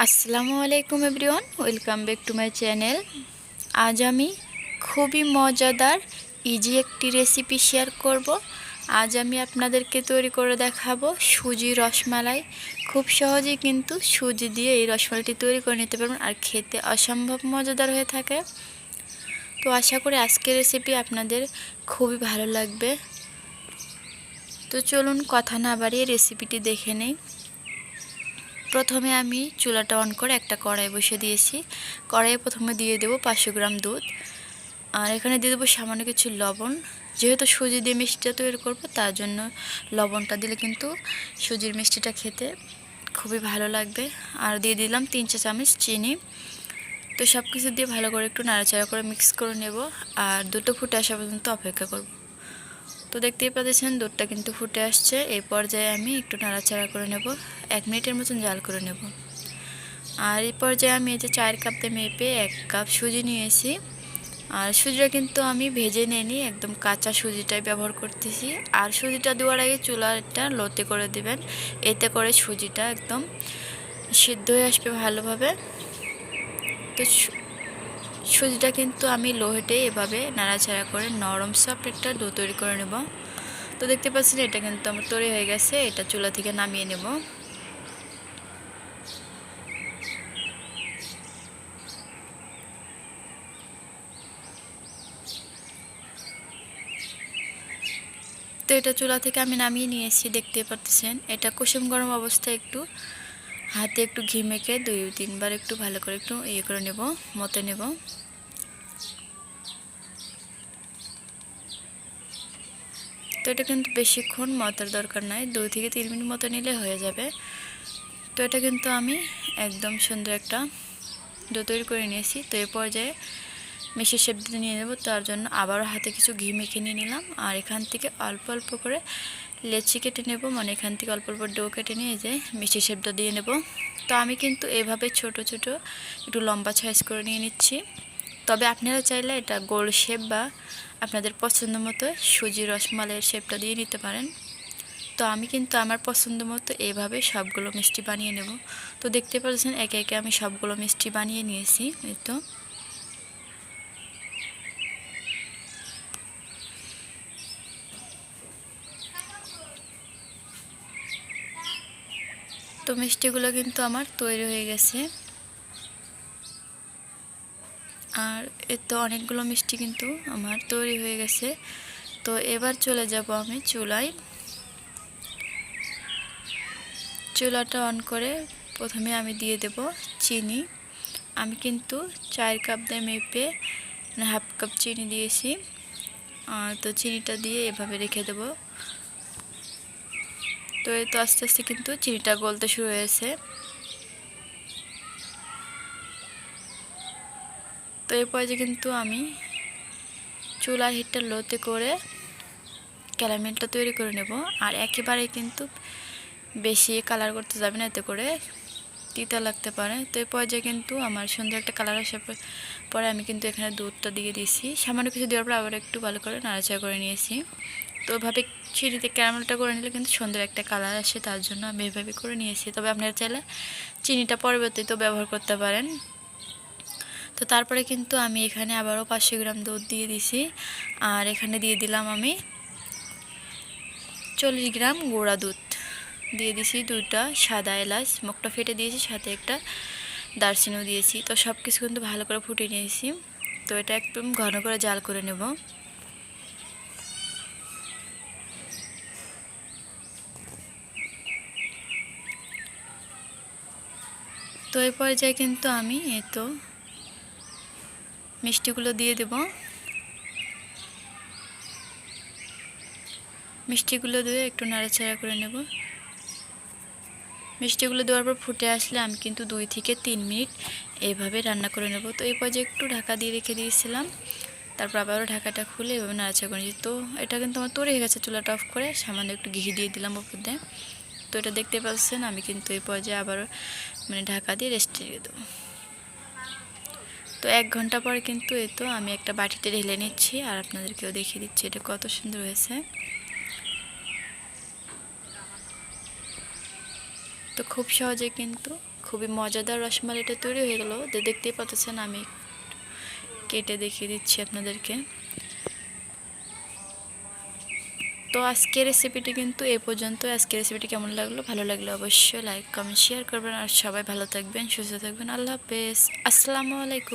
আসসালামু আলাইকুম everyone, welcome back to my channel. আজ আমি খুবই মজাদার ইজি একটি রেসিপি শেয়ার করব। আজ আমি আপনাদেরকে তৈরি করে দেখাবো সুজি রসমালাই। খুব সহজেই কিন্তু সুজি দিয়ে এই রসমালাইটি তৈরি করে নিতে পারবেন, আর খেতে অসম্ভব মজাদার হয়ে থাকে। তো আশা করি আজকের রেসিপি আপনাদের খুবই ভালো লাগবে। তো চলুন কথা না বাড়িয়ে রেসিপিটি দেখে নেই। প্রথমে আমি চুলাটা অন করে একটা কড়াই বসিয়ে দিয়েছি। কড়াইয়ে প্রথমে দিয়ে দেবো 500 গ্রাম দুধ, আর এখানে দিয়ে দেবো সামান্য কিছু লবণ। যেহেতু সুজি দিয়ে মিষ্টিটা তৈরি করব, তার জন্য লবণটা দিলে কিন্তু সুজির মিষ্টিটা খেতে খুবই ভালো লাগবে। আর দিয়ে দিলাম 3 চা চামচ চিনি। তো সব কিছু দিয়ে ভালো করে একটু নাড়াচাড়া করে মিক্স করে নেব, আর দুটো ফুটে আসা পর্যন্ত অপেক্ষা করব। তো দেখতেই পাচ্ছেন দুধটা কিন্তু ফুটে আসছে। এই পর্যায়ে আমি একটু নাড়াচাড়া করে নেব, 1 মিনিটের মতন জাল করে নেব। আর এই পর্যায়ে আমি এই যে 4 কাপ মেপে 1 কাপ সুজি নিয়েছি। আর সুজিটা কিন্তু আমি ভেজে নিইনি, একদম কাঁচা সুজিটাই ব্যবহার করতেছি। আর সুজিটা দেওয়ার আগে চুলাটা লোতে করে দিবেন, এতে করে সুজিটা একদম সিদ্ধ হয়ে আসবে ভালোভাবে। তো সুজিটা কিন্তু আমি লো হিটে এভাবে নাড়াচাড়া করে নরম সফট একটা ডো তৈরি করে নেব। তো দেখতে পাচ্ছেন এটা কিন্তু আমার তৈরি হয়ে গেছে। এটা চুলা থেকে নামিয়ে নেব। তো এটা চুলা থেকে আমি নামিয়ে নিয়েছি, দেখতে পাচ্ছেন। এটা কুসুম গরম অবস্থায় একটু হাতে একটু ঘি মেখে 2-3 বার একটু ভালো করে একটু করে নেব, মতে নেব। তো এটা কিন্তু বেশিক্ষণ মতার দরকার নাই, 2 থেকে 3 মিনিট মতো নিলে হয়ে যাবে। তো এটা কিন্তু আমি একদম সুন্দর একটা ডো তৈরি করে নিয়েছি। তো এই পর্যায়ে মিষ্টির শেপ দিয়ে নিয়ে নেব। তার জন্য আবারও হাতে কিছু ঘি মেখে নিয়ে নিলাম, আর এখান থেকে অল্প অল্প করে লেচি কেটে নেব, মানে এখান থেকে অল্প অল্প ডো কেটে নিয়ে যে মিষ্টির শেপটা দিয়ে নেব। তো আমি কিন্তু এভাবে ছোট ছোট একটু লম্বা সাইজ করে নিয়ে নিচ্ছি। তবে আপনারা চাইলে এটা গোল শেপ বা আপনাদের পছন্দ মতো সুজি রসমালাইয়ের শেপটা দিয়ে নিতে পারেন। তো আমি কিন্তু আমার পছন্দ মতো এভাবে সবগুলো মিষ্টি বানিয়ে নেব। তো দেখতে পাচ্ছেন একে একে আমি সবগুলো মিষ্টি বানিয়ে নিয়েছি। এই তো মিষ্টিগুলো কিন্তু আমার তৈরি হয়ে গেছে। আর এর তো অনেকগুলো মিষ্টি কিন্তু আমার তৈরি হয়ে গেছে। তো এবার চলে যাব আমি চুলায়। চুলাটা অন করে প্রথমে আমি দিয়ে দেব চিনি। আমি কিন্তু 4 কাপ মেপে হাফ কাপ চিনি দিয়েছি। তো চিনিটা দিয়ে এভাবে রেখে দেব। তো এই তো আস্তে আস্তে কিন্তু চিনিটা গলতে শুরু হয়েছে। তো এই পর্যায়ে কিন্তু আমি চুলার হিটটা লোতে করে ক্যারামেলটা তৈরি করে নেব। আর একেবারে কিন্তু বেশি কালার করতে যাবে না, এতে করে তিতা লাগতে পারে। তো এই পর্যায়ে কিন্তু আমার সুন্দর একটা কালার আসার পরে আমি কিন্তু এখানে দুধটা দিয়ে দিয়েছি। সামান্য কিছু দেওয়ার পর আবার একটু ভালো করে নাড়াচাড়া করে নিয়েছি। তো ওইভাবে চিনিতে ক্যারামেলটা করে নিলে কিন্তু সুন্দর একটা কালার আসে, তার জন্য আমি এভাবে করে নিয়েছি। তবে আপনারা চাইলে চিনিটা পরবর্তীতেও ব্যবহার করতে পারেন। তো তারপরে কিন্তু আমি এখানে আবারও 500 গ্রাম দুধ দিয়ে দিছি। আর এখানে দিয়ে দিলাম আমি 40 গ্রাম গুঁড়া দুধ দিয়ে দিছি, 2টা সাদা এলাচ মুখটা ফেটে দিয়েছি, সাথে একটা দারচিনিও দিয়েছি। তো সব কিছু কিন্তু ভালো করে ফুটিয়ে নিয়েছি। তো এটা একদম ঘন করে জাল করে নেব। তো এই পর্যায়ে কিন্তু আমি মিষ্টিগুলো দিয়ে দেব। মিষ্টিগুলো দিয়ে একটু নাড়াচাড়া করে নেব। মিষ্টিগুলো দেওয়ার পর ফুটে আসলে আমি কিন্তু 2 থেকে 3 মিনিট এইভাবে রান্না করে নেব। তো এই পর্যায়ে একটু ঢাকা দিয়ে রেখে দিয়েছিলাম, তারপর আবারও ঢাকাটা খুলে এভাবে নাড়াচাড়া করে নিয়েছি। তো এটা কিন্তু আমার তৈরি হয়ে গেছে। চুলাটা অফ করে সামান্য একটু ঘি দিয়ে দিলাম উপর দিয়ে। তো এটা দেখতে পাচ্ছেন আমি কিন্তু এই পর্যায়ে আবার ঢাকা দিয়ে রেস্টে রেখে দেবো। তো 1 ঘন্টা পর কিন্তু আমি একটা বাটিতে ঢেলে নিচ্ছি, আর আপনাদেরকেও দেখিয়ে দিচ্ছি এটা কত সুন্দর হয়েছে। তো খুব সহজে কিন্তু খুবই মজাদার রসমালাইটা তৈরি হয়ে গেল। দেখতেই পাচ্ছেন, আমি কেটে দেখিয়ে দিচ্ছি আপনাদেরকে। তো আজকের রেসিপিটি কিন্তু এ পর্যন্ত। আজকের রেসিপিটি কেমন লাগলো, ভালো লাগলে অবশ্যই লাইক কমেন্ট শেয়ার করবেন। আর সবাই ভালো থাকবেন, সুস্থ থাকবেন। আল্লাহ হাফেজ, আসসালামু আলাইকুম।